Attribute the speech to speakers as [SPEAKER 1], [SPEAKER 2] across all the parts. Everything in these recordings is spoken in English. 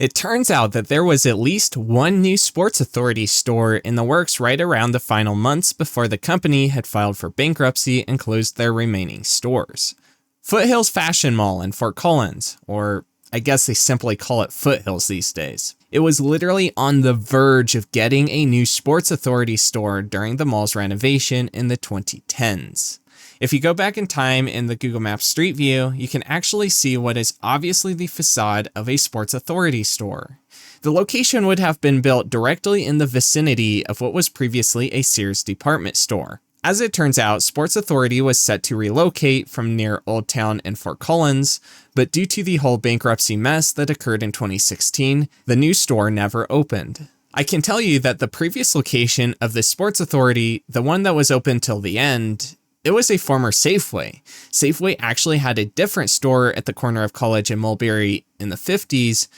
[SPEAKER 1] It turns out that there was at least one new Sports Authority store in the works right around the final months before the company had filed for bankruptcy and closed their remaining stores. Foothills Fashion Mall in Fort Collins, or I guess they simply call it Foothills these days. It was literally on the verge of getting a new Sports Authority store during the mall's renovation in the 2010s. If you go back in time in the Google Maps Street View, you can actually see what is obviously the facade of a Sports Authority store. The location would have been built directly in the vicinity of what was previously a Sears department store. As it turns out, Sports Authority was set to relocate from near Old Town in Fort Collins, but due to the whole bankruptcy mess that occurred in 2016, the new store never opened. I can tell you that the previous location of the Sports Authority, the one that was open till the end, it was a former Safeway. Safeway actually had a different store at the corner of College and Mulberry in the 50s,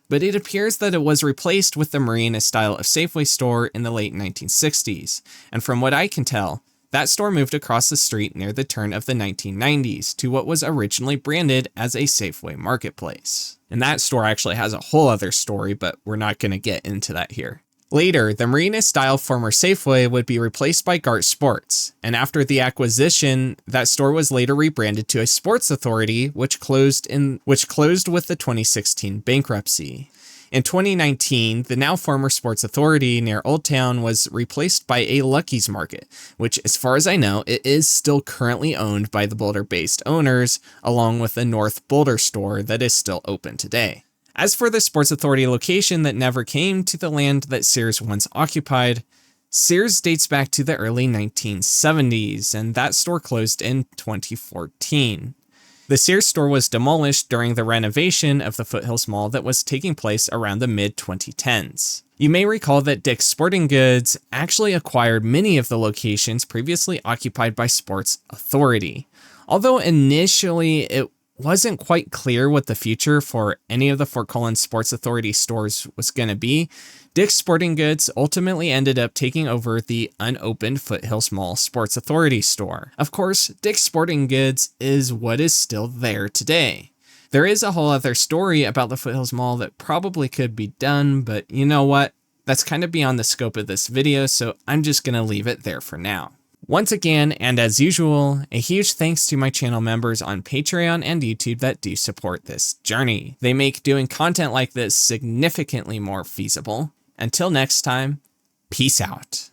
[SPEAKER 1] but it appears that it was replaced with the marina style of Safeway store in the late 1960s. And from what I can tell, that store moved across the street near the turn of the 1990s to what was originally branded as a Safeway marketplace. And that store actually has a whole other story, but we're not going to get into that here. Later, the marina-style former Safeway would be replaced by Gart Sports, and after the acquisition, that store was later rebranded to a Sports Authority, which closed with the 2016 bankruptcy. In 2019, the now former Sports Authority near Old Town was replaced by a Lucky's Market, which, as far as I know, it is still currently owned by the Boulder-based owners, along with the North Boulder store that is still open today. As for the Sports Authority location that never came to the land that Sears once occupied, Sears dates back to the early 1970s, and that store closed in 2014. The Sears store was demolished during the renovation of the Foothills Mall that was taking place around the mid-2010s. You may recall that Dick's Sporting Goods actually acquired many of the locations previously occupied by Sports Authority. Although initially it wasn't quite clear what the future for any of the Fort Collins Sports Authority stores was going to be, Dick's Sporting Goods ultimately ended up taking over the unopened Foothills Mall Sports Authority store. Of course, Dick's Sporting Goods is what is still there today. There is a whole other story about the Foothills Mall that probably could be done, but you know what? That's kind of beyond the scope of this video, so I'm just going to leave it there for now. Once again, and as usual, a huge thanks to my channel members on Patreon and YouTube that do support this journey. They make doing content like this significantly more feasible. Until next time, peace out.